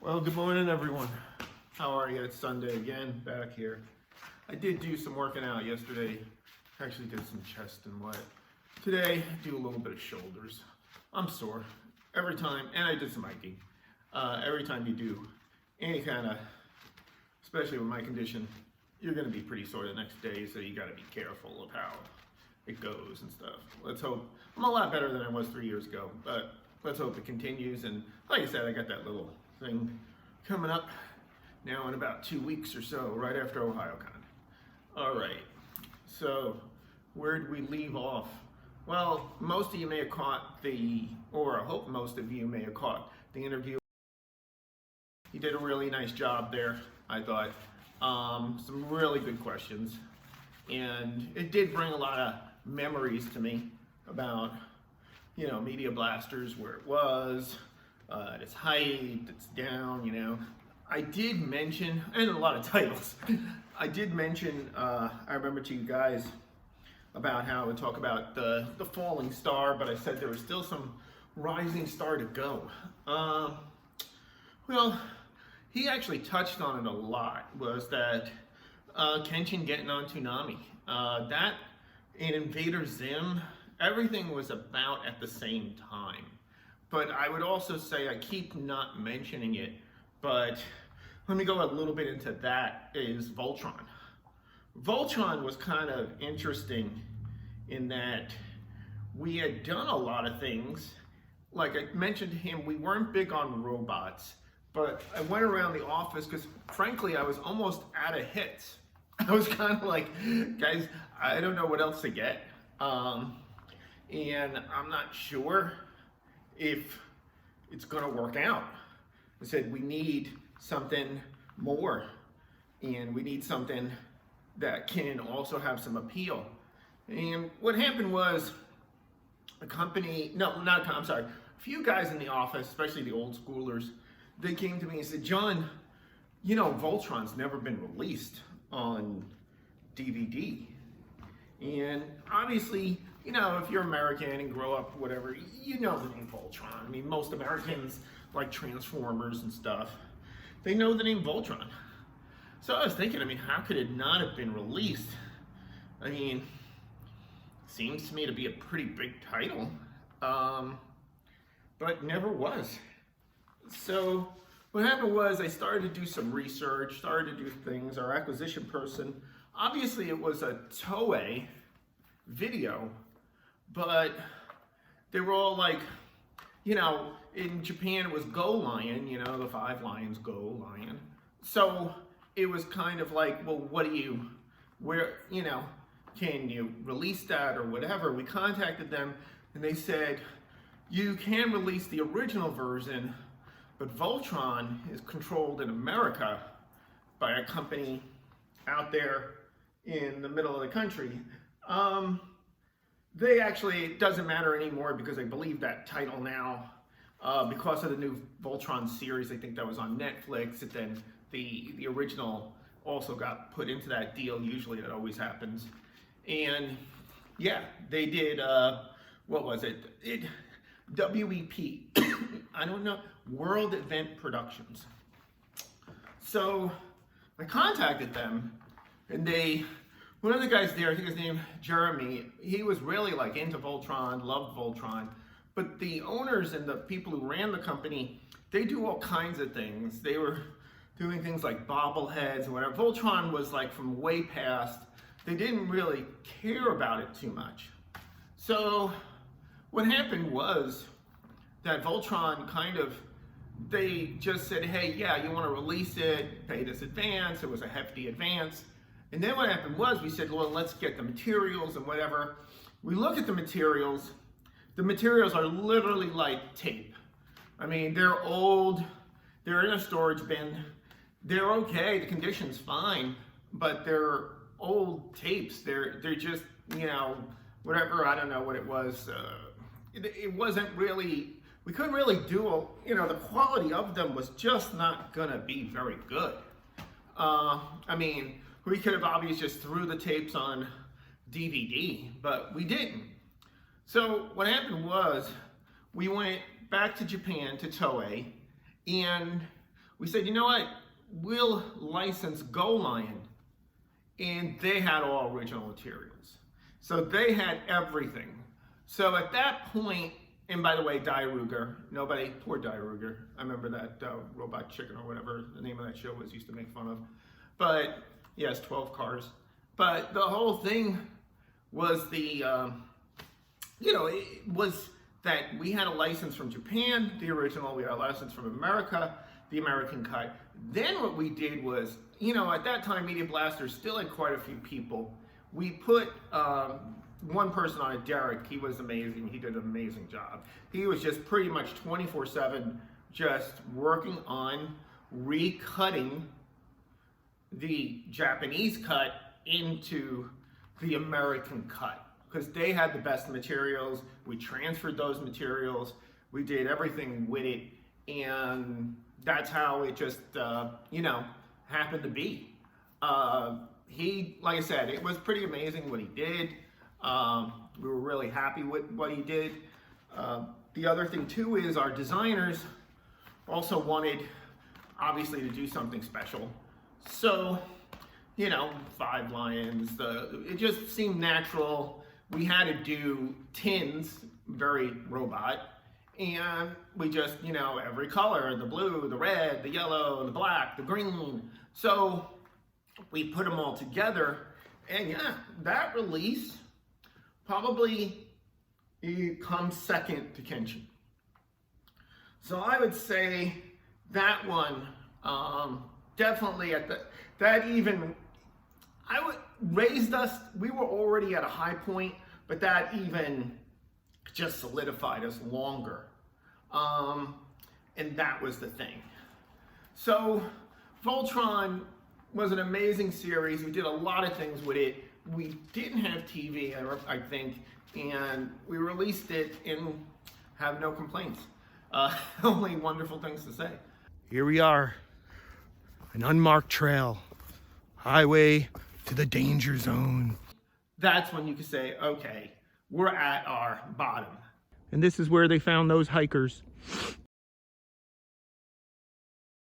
Well, good morning, everyone. How are you? It's Sunday again, back here. I did do some working out yesterday. Actually did some chest and lat. Today, do a little bit of shoulders. I'm sore every time, and I did some hiking. Every time you do any kind of, especially with my condition, you're going to be pretty sore the next day, so you got to be careful of how it goes and stuff. Let's hope. I'm a lot better than I was 3 years ago, but let's hope it continues. And like I said, I got that little thing coming up now in about 2 weeks or so, right after OhioCon. All right, so where did we leave off? Well, most of you may have caught or I hope most of you may have caught the interview. He did a really nice job there, I thought. Some really good questions. And it did bring a lot of memories to me about, Media Blasters, where it was, its height, its down, I did mention, and a lot of titles, I did mention, I remember to you guys about how I would talk about the falling star, but I said there was still some rising star to go. Well, he actually touched on it a lot, was that Kenshin getting on Toonami. That in Invader Zim, everything was about at the same time. But I would also say, I keep not mentioning it, but let me go a little bit into that, is Voltron. Voltron was kind of interesting in that we had done a lot of things. Like I mentioned to him, we weren't big on robots, but I went around the office because frankly, I was almost out of hits. I was kind of like, guys, I don't know what else to get. And I'm not sure if it's gonna work out. I said, we need something more, and we need something that can also have some appeal. And what happened was a few guys in the office, especially the old schoolers, they came to me and said, John, Voltron's never been released on DVD. And obviously, if you're American and grow up, whatever, you know the name Voltron. I mean, most Americans like Transformers and stuff. They know the name Voltron. So I was thinking, how could it not have been released? Seems to me to be a pretty big title, but never was. So what happened was I started to do some research, started to do things. Our acquisition person, obviously it was a Toei video, but they were all like, in Japan it was Go Lion, the 5 lions, Go Lion. So it was kind of like, well, can you release that or whatever? We contacted them and they said, you can release the original version, but Voltron is controlled in America by a company out there in the middle of the country. It doesn't matter anymore because I believe that title now, because of the new Voltron series, I think that was on Netflix, and then the original also got put into that deal. Usually that always happens. And yeah, they did, what was it? WEP, I don't know, World Event Productions. So I contacted them, and one of the guys there, I think his name Jeremy, he was really like into Voltron, loved Voltron, but the owners and the people who ran the company, they do all kinds of things. They were doing things like bobbleheads and whatever. Voltron was like from way past. They didn't really care about it too much. So what happened was that Voltron they just said, hey, yeah, you want to release it, pay this advance. It was a hefty advance. And then what happened was we said, well, let's get the materials and whatever. We look at the materials. The materials are literally like tape. They're old. They're in a storage bin. They're okay. The condition's fine, but they're old tapes. They're just, whatever. I don't know what it was. It wasn't really, we couldn't really do, the quality of them was just not gonna be very good. We could have obviously just threw the tapes on DVD, but we didn't. So what happened was we went back to Japan, to Toei, and we said, you know what, we'll license Go Lion. And they had all original materials. So they had everything. So at that point, and by the way, Die Ruger, poor Die Ruger. I remember that Robot Chicken or whatever the name of that show was, used to make fun of. But yes, 12 cars. But the whole thing was it was that we had a license from Japan, the original, we had a license from America, the American cut. Then what we did was, at that time, Media Blasters still had quite a few people. We put one person on it, Derek. He was amazing. He did an amazing job. He was just pretty much 24/7 just working on recutting the Japanese cut into the American cut, because they had the best materials. We transferred those materials. We did everything with it, and that's how it just, happened to be. Like I said, it was pretty amazing what he did. We were really happy with what he did. The other thing too is our designers also wanted, obviously, to do something special. So, 5 lions, it just seemed natural. We had to do tins, very robot. And we just, every color, the blue, the red, the yellow, the black, the green. So we put them all together, and yeah, that release probably comes second to Kenshin. So I would say that one, definitely raised us. We were already at a high point, but that even just solidified us longer. And that was the thing. So Voltron was an amazing series. We did a lot of things with it. We didn't have TV, I think, and we released it and have no complaints. Only wonderful things to say. Here we are, an unmarked trail, highway to the danger zone. That's when you can say, okay, we're at our bottom. And this is where they found those hikers.